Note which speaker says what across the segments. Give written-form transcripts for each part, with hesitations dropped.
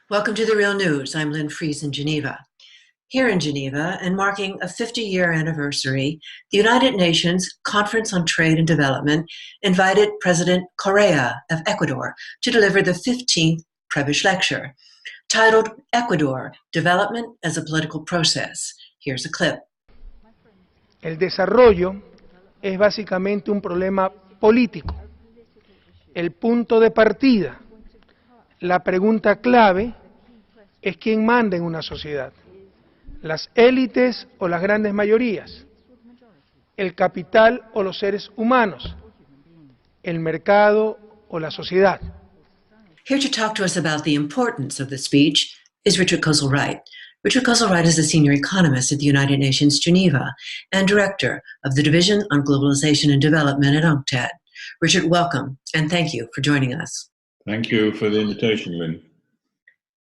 Speaker 1: Welcome to The Real News. I'm Lynn Fries in Geneva. Here in Geneva, and marking a 50-year anniversary, the United Nations Conference on Trade and Development invited President Correa of Ecuador to deliver the 15th Prebisch Lecture, titled Ecuador, Development as a Political Process. Here's a clip.
Speaker 2: El desarrollo es básicamente un problema político. El punto de partida, la pregunta clave, es quién manda en una sociedad, las élites o las grandes mayorías, el capital o los seres humanos, el mercado o la sociedad.
Speaker 1: Here to talk to us about the importance of the speech is Richard Kozul-Wright. Richard Kozul-Wright is a senior economist at the United Nations Geneva and director of the Division on Globalization and Development at UNCTAD. Richard, welcome, and thank you for joining us.
Speaker 3: Thank you for the invitation, Lynn.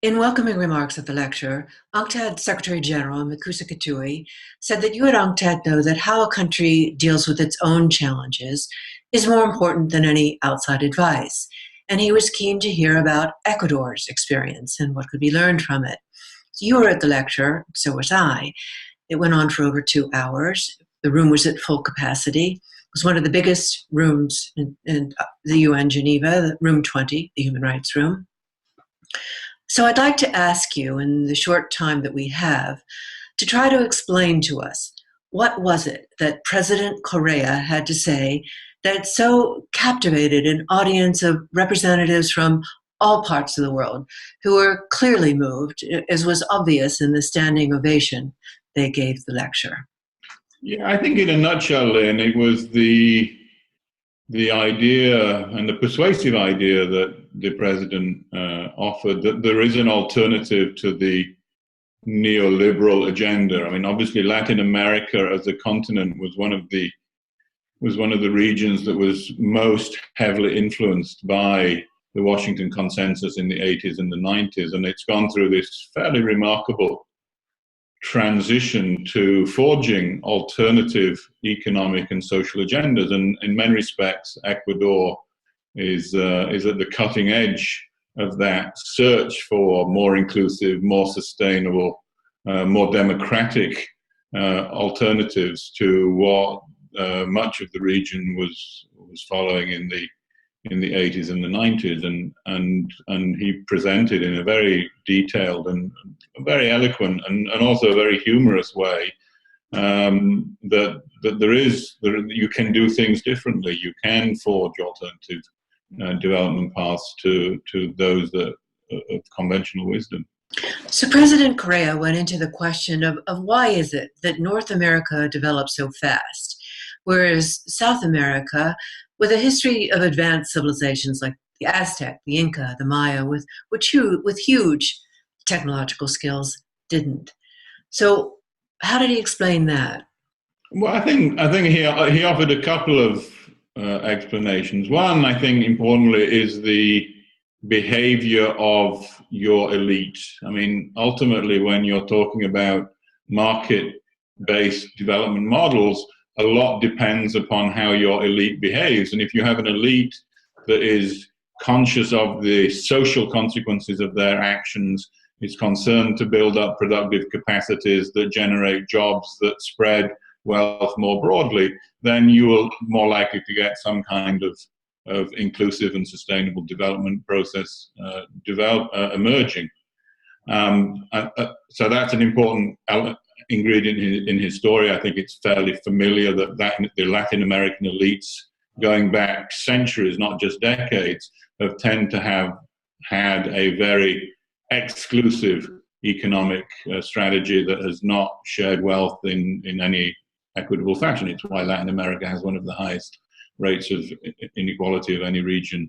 Speaker 1: In welcoming remarks at the lecture, UNCTAD Secretary General Mikusa Kitui said that you at UNCTAD know that how a country deals with its own challenges is more important than any outside advice, and he was keen to hear about Ecuador's experience and what could be learned from it. You were at the lecture, so was I. It went on for over 2 hours. The room was at full capacity. It was one of the biggest rooms in the UN Geneva, room 20, the Human Rights Room. So I'd like to ask you, in the short time that we have, to try to explain to us what was it that President Correa had to say that so captivated an audience of representatives from all parts of the world who were clearly moved, as was obvious in the standing ovation they gave the lecture.
Speaker 3: Yeah, I think in a nutshell, Lynn, it was the idea and the persuasive idea that the president offered that there is an alternative to the neoliberal agenda. I mean, obviously, Latin America as a continent was one of the regions that was most heavily influenced by the Washington Consensus in the 80s and the 90s, and it's gone through this fairly remarkable transition to forging alternative economic and social agendas, and in many respects Ecuador is at the cutting edge of that search for more inclusive, more sustainable, more democratic alternatives to what much of the region was following in the 80s and the 90s, and he presented in a very detailed and very eloquent and also a very humorous way that you can do things differently. You can forge alternative development paths to those that of conventional wisdom.
Speaker 1: So President Correa went into the question of why is it that North America developed so fast, whereas South America, with a history of advanced civilizations like the Aztec, the Inca, the Maya, with huge technological skills, didn't. So how did he explain that?
Speaker 3: Well, I think he offered a couple of explanations. One, I think importantly, is the behavior of your elite. I mean, ultimately, when you're talking about market-based development models, a lot depends upon how your elite behaves. And if you have an elite that is conscious of the social consequences of their actions, is concerned to build up productive capacities that generate jobs that spread wealth more broadly, then you will more likely to get some kind of inclusive and sustainable development process emerging. So that's an important ingredient in his story. I think it's fairly familiar that the Latin American elites, going back centuries, not just decades, tend to have had a very exclusive economic strategy that has not shared wealth in any equitable fashion. It's why Latin America has one of the highest rates of inequality of any region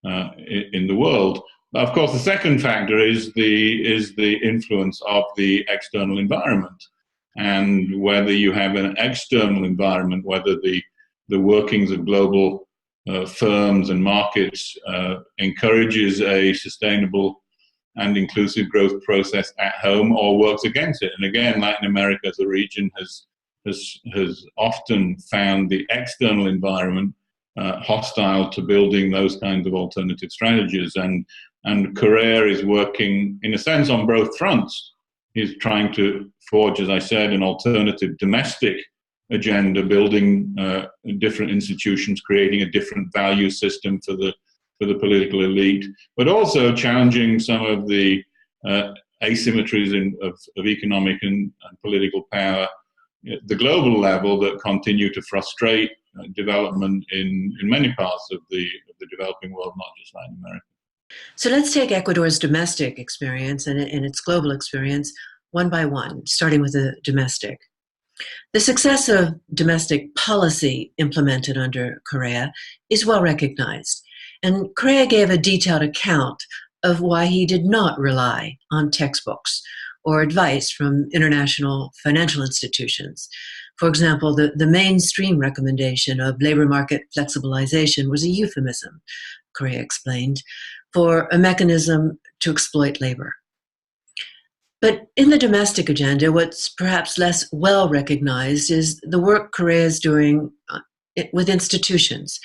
Speaker 3: in the world. Of course, the second factor is the influence of the external environment, and whether you have an external environment, whether the workings of global firms and markets encourages a sustainable and inclusive growth process at home or works against it. And again, Latin America as a region has often found the external environment hostile to building those kinds of alternative strategies. And And Correa is working, in a sense, on both fronts. He's trying to forge, as I said, an alternative domestic agenda, building different institutions, creating a different value system for the political elite, but also challenging some of the asymmetries of economic and political power at the global level that continue to frustrate development in many parts of the developing world, not just Latin America.
Speaker 1: So let's take Ecuador's domestic experience and its global experience one by one, starting with the domestic. The success of domestic policy implemented under Correa is well recognized, and Correa gave a detailed account of why he did not rely on textbooks or advice from international financial institutions. For example, the mainstream recommendation of labor market flexibilization was a euphemism, Correa explained, for a mechanism to exploit labor. But in the domestic agenda, what's perhaps less well recognized is the work Correa is doing with institutions.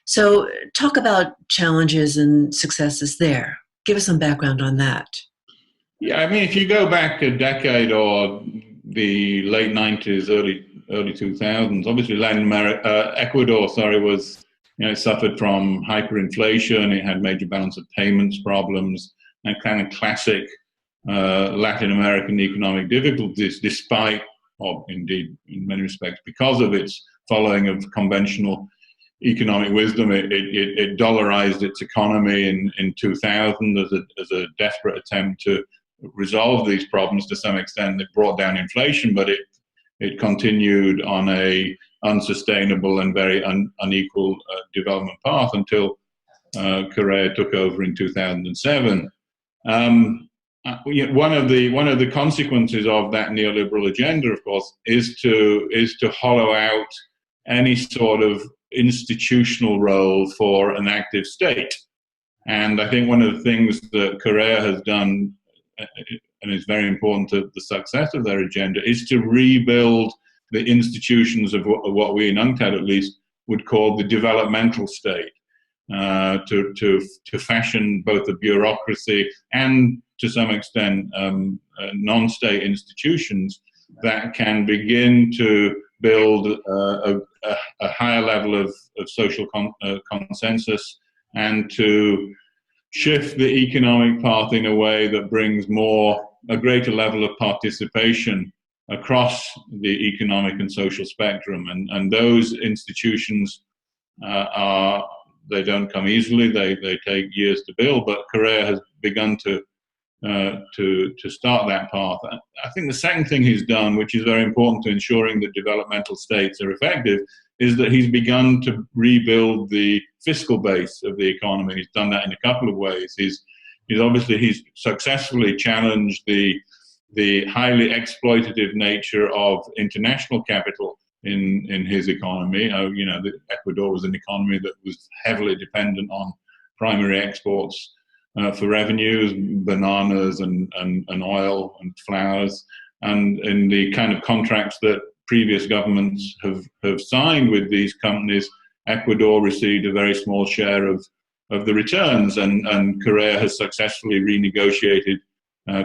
Speaker 1: So talk about challenges and successes there. Give us some background on that.
Speaker 3: Yeah, I mean, if you go back a decade or the late 90s, early 2000s, obviously Ecuador, was, suffered from hyperinflation. It had major balance of payments problems and kind of classic Latin American economic difficulties, despite, or indeed in many respects, because of its following of conventional economic wisdom. It dollarized its economy in 2000 as a desperate attempt to resolve these problems to some extent. It brought down inflation, but it continued on a unsustainable and very unequal development path until Correa took over in 2007. One of the consequences of that neoliberal agenda, of course, is to hollow out any sort of institutional role for an active state. And I think one of the things that Correa has done, and is very important to the success of their agenda, is to rebuild the institutions of what we in UNCTAD at least would call the developmental state, to fashion both the bureaucracy and, to some extent, non-state institutions that can begin to build a higher level of social consensus, and to shift the economic path in a way that brings a greater level of participation across the economic and social spectrum. And those institutions they don't come easily. They take years to build, but Correa has begun to start that path. I think the second thing he's done, which is very important to ensuring that developmental states are effective, is that he's begun to rebuild the fiscal base of the economy. He's done that in a couple of ways. He's successfully challenged the highly exploitative nature of international capital in his economy. Ecuador was an economy that was heavily dependent on primary exports for revenues, bananas and oil and flowers, and in the kind of contracts that previous governments have signed with these companies, Ecuador received a very small share of the returns, and Correa has successfully renegotiated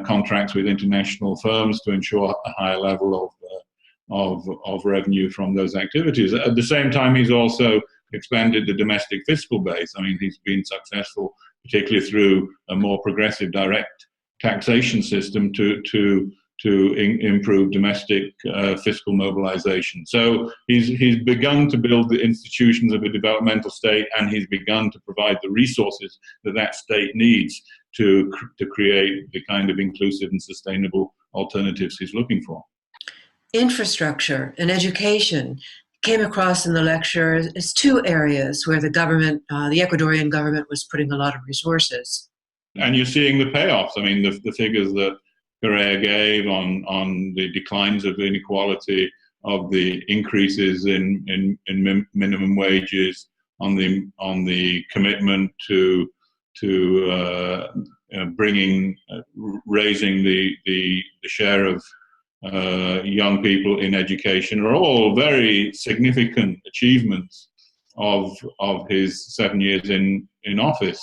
Speaker 3: contracts with international firms to ensure a higher level of revenue from those activities. At the same time, he's also expanded the domestic fiscal base. I mean, he's been successful, particularly through a more progressive direct taxation system, to improve domestic fiscal mobilization. So he's begun to build the institutions of a developmental state, and he's begun to provide the resources that state needs to create the kind of inclusive and sustainable alternatives he's looking for.
Speaker 1: Infrastructure and education came across in the lecture as two areas where the government, the Ecuadorian government, was putting a lot of resources.
Speaker 3: And you're seeing the payoffs. I mean, the figures that Correa gave on the declines of inequality, of the increases in minimum wages, on the commitment to raising the share of young people in education, are all very significant achievements of his 7 years in office.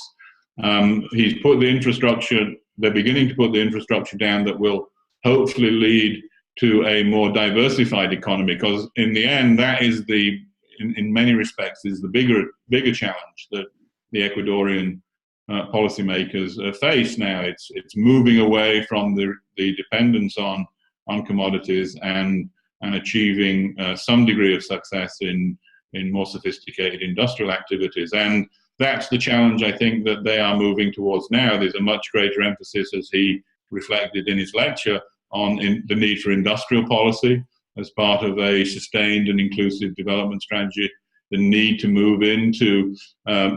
Speaker 3: He's put the infrastructure, they're beginning to put the infrastructure down that will hopefully lead to a more diversified economy, because in the end, that is in many respects, is the bigger challenge that the Ecuadorian policymakers face now. It's moving away from the dependence on commodities and achieving some degree of success in more sophisticated industrial activities. And that's the challenge I think that they are moving towards now. There's a much greater emphasis, as he reflected in his lecture, on the need for industrial policy as part of a sustained and inclusive development strategy, the need to move into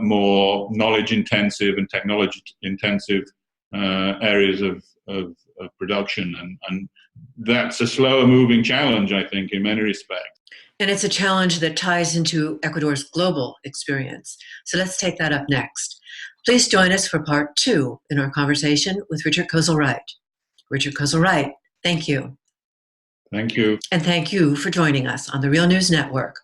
Speaker 3: more knowledge-intensive and technology-intensive areas of production. And that's a slower-moving challenge, I think, in many respects.
Speaker 1: And it's a challenge that ties into Ecuador's global experience. So let's take that up next. Please join us for part 2 in our conversation with Richard Kozul-Wright. Richard Kozul-Wright, thank you.
Speaker 3: Thank you.
Speaker 1: And thank you for joining us on the Real News Network.